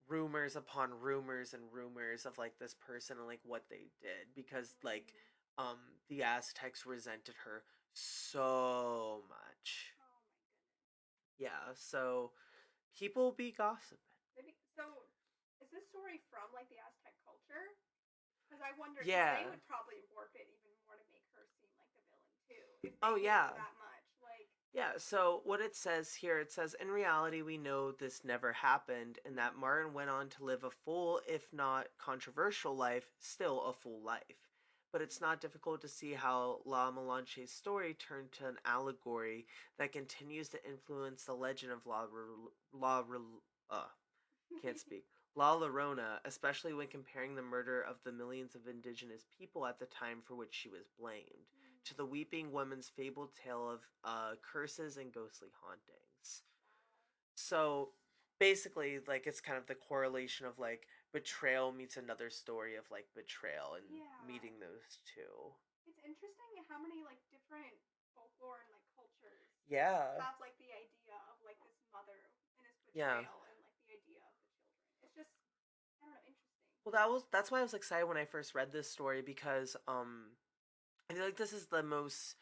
rumors upon rumors and rumors of like this person and like what they did because like Mhm. um the Aztecs resented her so much. Oh my goodness. Yeah, so people be gossiping. Maybe so. Is this story from like the Aztec culture? Because I wonder, because Yeah. they would probably warp it even more to make her seem like the villain too, if Oh they hate yeah. her that much. Like, Yeah, so what it says here, it says, in reality, we know this never happened, and that Martin went on to live a full, if not controversial life, still a full life. but it's not difficult to see how La Melanche's story turned to an allegory that continues to influence the legend of La uh, can't speak. La Llorona, especially when comparing the murder of the millions of indigenous people at the time for which she was blamed, to the weeping woman's fabled tale of curses and ghostly hauntings. So basically, like, it's kind of the correlation of like betrayal meets another story of like betrayal and Yeah. meeting those two. It's interesting how many like different folklore and like cultures Yeah. have like the idea of like this mother and this Yeah. betrayal and like the idea of the children. It's just I don't know, interesting. Well, that's why I was excited when I first read this story because I feel like this is the most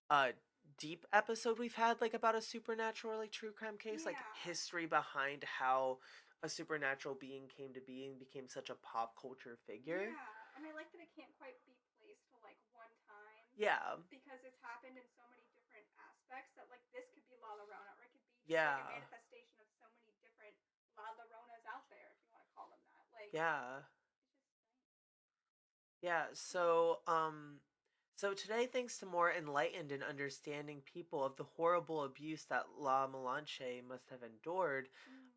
uh deep episode we've had like about a supernatural like true crime case, like Yeah. history behind how a supernatural being came to be and became such a pop culture figure. Yeah. And I like that it can't quite be placed to like one time Yeah. because it's happened in so many different aspects that like this could be La Llorona or it could be just like a Yeah. manifestation of so many different La Lloronas out there if you want to call them that. Like Yeah. it's just Yeah, so today, thanks to more enlightened and understanding people of the horrible abuse that La Melanche must have endured,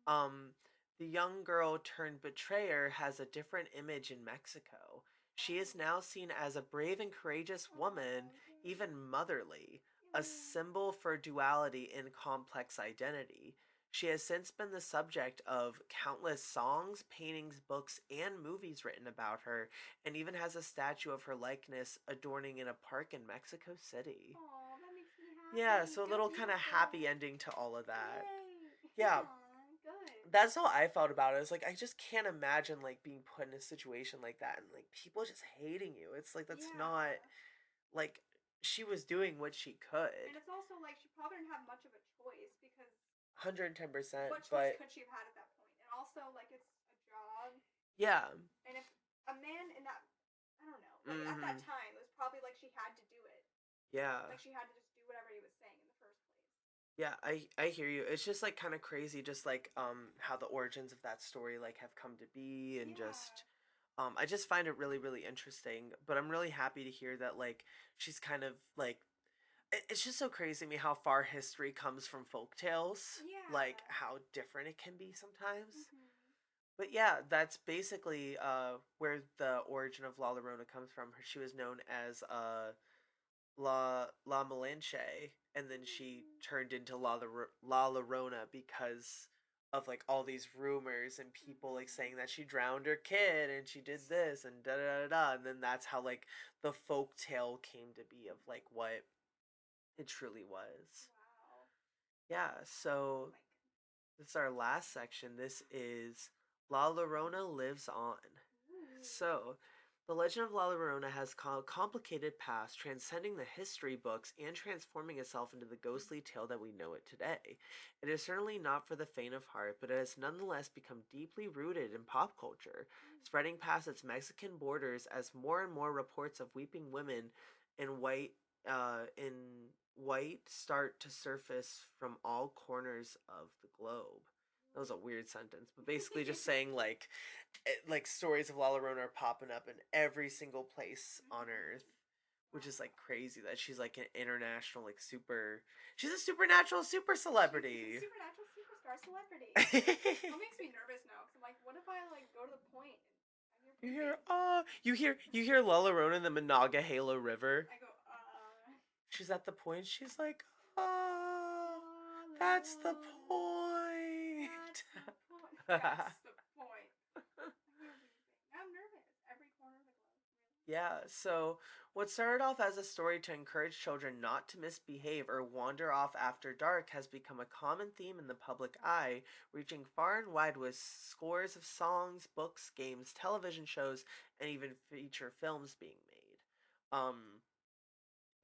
um the young girl turned betrayer has a different image in Mexico. She is now seen as a brave and courageous woman, oh, even motherly, a yay. symbol for duality and complex identity. She has since been the subject of countless songs, paintings, books, and movies written about her, and even has a statue of her likeness adorning in a park in Mexico City. Oh, that makes me Yeah, happy. so a Go little kind of happy beautiful. ending to all of that. Yay. Yeah, Aw, good. that's how I felt about it. It's like I just can't imagine like being put in a situation like that and like people just hating you. It's like that's not Yeah. like she was doing what she could. And it's also like she probably didn't have much of a choice because 110%, what choice but could she have had at that point? And also like it's a job yeah. and if a man in that I don't know, like at that Mhm. time it was probably like she had to do it. Yeah. Like she had to just do whatever he was saying in the first place. Yeah, I hear you. It's just like kind of crazy just like how the origins of that story like have come to be and just Yeah. I just find it really really interesting, but I'm really happy to hear that like she's kind of like it's just so crazy to me how far history comes from folk tales, like Yeah. how different it can be sometimes. Mhm. But yeah, that's basically where the origin of La Llorona comes from. She was known as La Melanche, and then she Mhm. turned into La Llorona because of like all these rumors and people like Mhm. saying that she drowned her kid and she did this and da da da da, and then that's how like the folk tale came to be of like what it truly was. Wow. Yeah, Oh so my goodness. this is our last section. This is La Llorona Lives On. Ooh. So, the legend of La Llorona has a complicated past, transcending the history books and transforming itself into the ghostly tale that we know it today. It is certainly not for the faint of heart, but it has nonetheless become deeply rooted in pop culture, spreading past its Mexican borders as more and more reports of weeping women in white start to surface from all corners of the globe. That was a weird sentence, but basically just saying like stories of La Llorona are popping up in every single place on Earth, which is Wow. like crazy that she's like an international like super. She's a supernatural super She's a celebrity. supernatural superstar celebrity. That makes me nervous now because I'm like, what if I like go to the point and you're You pooping? hear you hear La Llorona in the Monongahela River. I go, She's at the point. She's like, oh, that's the Lola. point. That's the point. That's the point. I hear weeping. I'm nervous. Every corner of the globe. Really? Yeah, so what started off as a story to encourage children not to misbehave or wander off after dark has become a common theme in the public eye, reaching far and wide with scores of songs, books, games, television shows, and even feature films being made.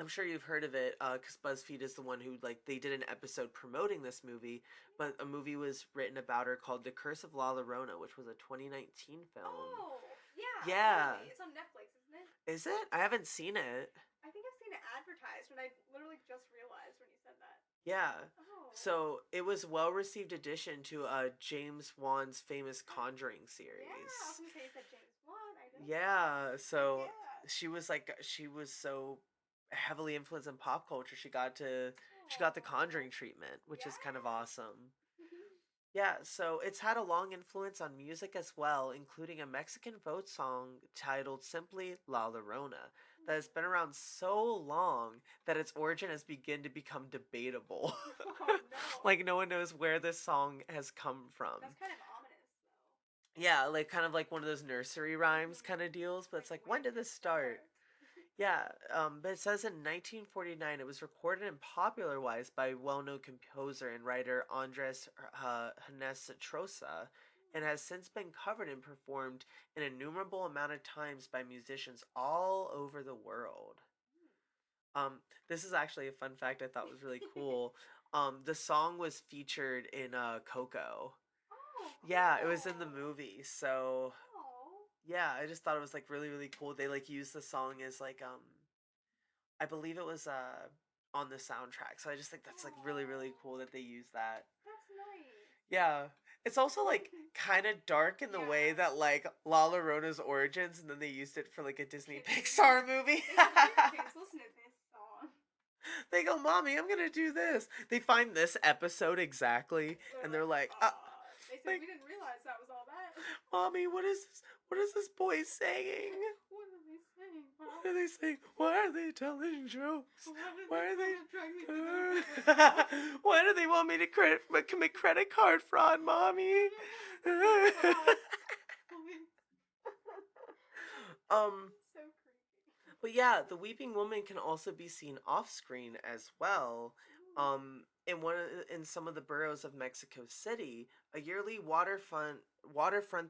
I'm sure you've heard of it, because BuzzFeed is the one who like they did an episode promoting this movie, but a movie was written about her called The Curse of La Llorona, which was a 2019 film. Oh, yeah, Yeah, totally. It's on Netflix, isn't it? is it? I haven't seen it. I think I've seen it advertised when I literally just realized when you said that. Yeah. Oh. So it was well received addition to James Wan's famous Conjuring Yeah, I was series. gonna say you said James Wan. I know. Yeah, Heck so yeah. she was so heavily influenced in pop culture. She got the Conjuring treatment, which is kind of Yes. awesome. Yeah, so it's had a long influence on music as well, including a Mexican folk song titled simply La Llorona that has been around so long that its origin has begun to become debatable. Oh no. Like no one knows where this song has come from. That's kind of ominous though. Yeah, like kind of like one of those nursery rhymes kind of deals, but it's like when did this start? Yeah, but it says in 1949 it was recorded and popularized by well-known composer and writer Andres Hines Trosa, and has since been covered and performed an innumerable amount of times by musicians all over the world. Um, this is actually a fun fact I thought was really cool. The song was featured in Coco. Oh, Yeah, it was in the cool. movie. So Oh. yeah, I just thought it was like really cool. They like used the song as like I believe it was on the soundtrack. So I just think that's like really cool that they use that. That's nice. Yeah. It's also like kind of dark in the way that like La Llorona's origins and then they used it for like a Disney Pixar movie. They said, here kids, listen to this song. They go, "Mommy, I'm going to do this." They find this episode exactly and they're like, They said, like, we didn't realize that was all that. "Mommy, what is this? What is this boy saying?" What are they saying, Mom? What are they saying? Why are they telling jokes? Why are they? Why do they want me to commit credit card fraud, Mommy? um, So creepy. but yeah, the weeping woman can also be seen off screen as well. In some of the boroughs of Mexico City, a yearly waterfront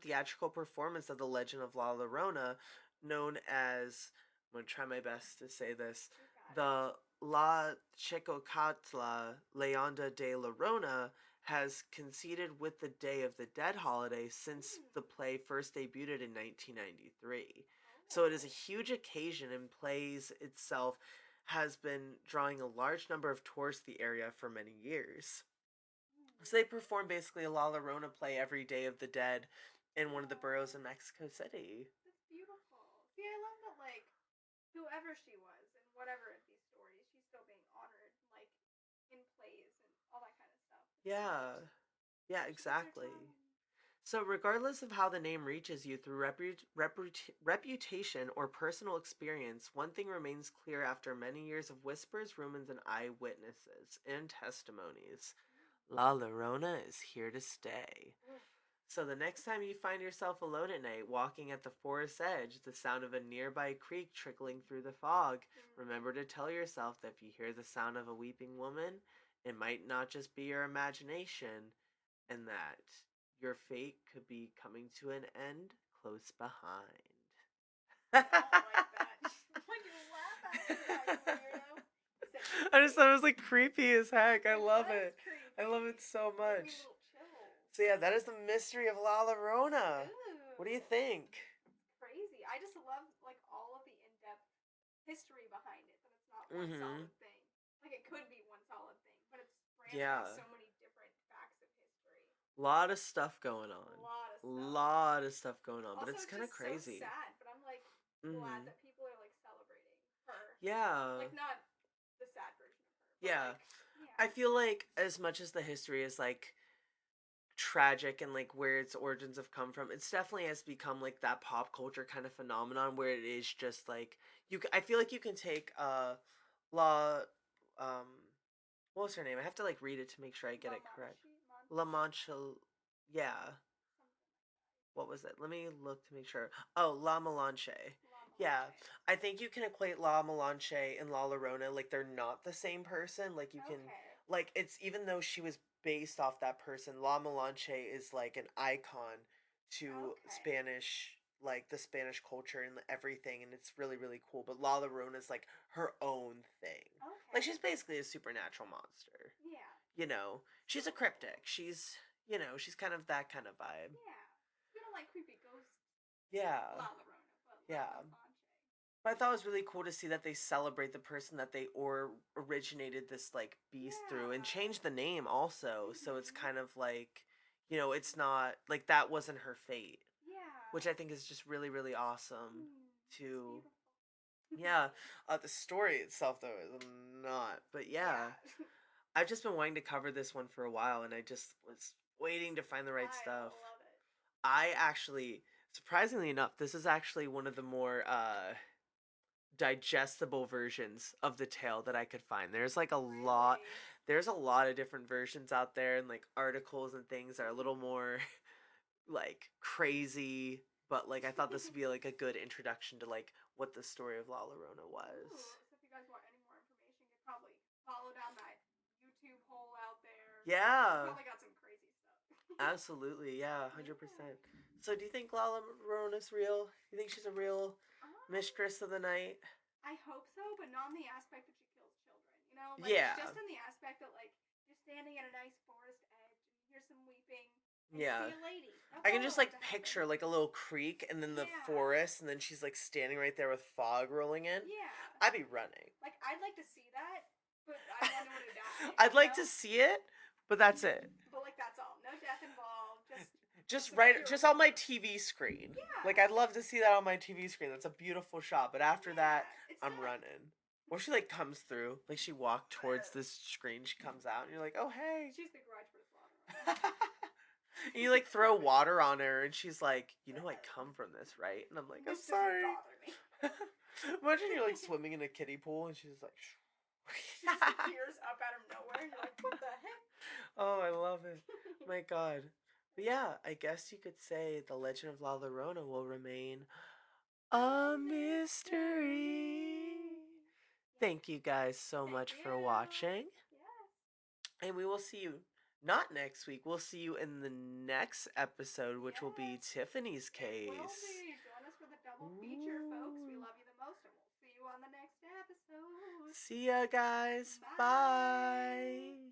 theatrical performance of the Legend of La Llorona, known as, I'm gonna try my best to say this, the La Chicocatla Leyenda de Llorona, has coincided with the Day of the Dead holiday since the play first debuted in 1993. So it is a huge occasion and plays itself has been drawing a large number of tourists to the area for many years. So they perform basically a La Llorona play every Day of the Dead in one of the boroughs in Mexico City. That's beautiful. See, I love that, like, whoever she was and whatever these stories, she's still being honored, like, in plays and all that kind of stuff. It's Yeah. sweet. Yeah, She takes her exactly. time. So, regardless of how the name reaches you through reputation or personal experience, one thing remains clear after many years of whispers, rumors, and eyewitnesses and testimonies: La Llorona is here to stay. So, the next time you find yourself alone at night, walking at the forest's edge, the sound of a nearby creek trickling through the fog, remember to tell yourself that if you hear the sound of a weeping woman, it might not just be your imagination, and that your fate could be coming to an end close behind. I don't like that. Why'd you laugh at me, you weirdo? I just thought it was like creepy as heck. I love was it. creepy. I love it so Gave me much. little chills. So yeah, that is the mystery of La Llorona. Ooh. What do you think? It's crazy. I just love, like, all of the in-depth history behind it, that it's not one Mm-hmm. solid thing. Like, it could be one solid thing, but it's spread Yeah. across so many different facts of history. Lot of stuff going on. A lot of stuff. Lot of stuff going on, but Also, it's it's kind of just so crazy. sad, but I'm, like, glad that people are, like, celebrating her. Yeah. Like, not the sad version of her, but, Yeah. like, yeah. I feel like as much as the history is like tragic and like where its origins have come from, it's definitely has become like that pop culture kind of phenomenon where it is just like I feel like you can take La um what was her name? I have to like read it to make sure I get it correct. La Mancha, yeah. What was it? Let me look to make sure. Oh, La Melanche. Yeah, I think you can equate La Melanche and La Llorona, like they're not the same person. Like you can, like it's even though she was based off that person, La Melanche is like an icon to Spanish, like the Spanish culture and everything, and it's really cool. But La Llorona is like her own thing. Like she's basically a supernatural monster. Yeah. You know, she's a cryptic. She's she's kind of that kind of vibe. Yeah. We don't like creepy ghosts. Yeah. La Llorona, but yeah. But I thought it was really cool to see that they celebrate the person that they originated this like beast through and change the name also. So it's kind of like, it's not like that wasn't her fate. Yeah. Which I think is just really awesome to Yeah. The story itself though is not. But yeah, Yeah. I've just been wanting to cover this one for a while, and I just was waiting to find the right I stuff. love it. I actually, surprisingly enough, this is actually one of the more digestible versions of the tale that I could find. Really? There's a lot of different versions out there, and like articles and things are a little more like crazy, but like I thought this would be like a good introduction to like what the story of La Llorona Ooh, was. so if you guys want any more information, you could probably follow down that YouTube hole out there. Yeah, Probably got some crazy stuff. absolutely. Yeah, Yeah. 100%. So do you think La Llorona's real? You think she's a real Um, mistress of the night? I hope so, but not in the aspect that she kills children. You know, like Yeah. just in the aspect that like you're standing at a nice forest edge and you hear some weeping and you Yeah. see a lady. That's I all can I just want like to happen. picture like a little creek and then the Yeah. forest and then she's like standing right there with fog rolling in. Yeah. I'd be running. Like I'd like to see that, but I want to die. I'd You like know. to see it, but that's it. But like that's all. No death involved. Just Just some right pure just on my horror. TV screen. Yeah. Like I'd love to see that on my TV screen. That's a beautiful shot, but after that, Yeah. It's I'm not. running. Or she like comes through, like she walked towards this screen, she comes out and you're like, "Oh, hey." She's the grudge for slaughter. And you like throw water on her and she's like, "You know I come from this, right?" And I'm like, "I'm This doesn't sorry." bother me. Imagine you're like swimming in a kiddie pool and she's like She just appears up out of nowhere. You're like, what the heck? Oh, I love it. My god. But yeah, I guess you could say the legend of La Llorona will remain a mystery. Thank you guys so Thank much for you. watching. Yes. And we will see you not next week. We'll see you in the next episode, which will be Yes. Tiffany's It will case. be. Join us for the double feature, folks. We Ooh. love you the most, and we'll see you on the next episode. See ya, guys. Bye. Bye.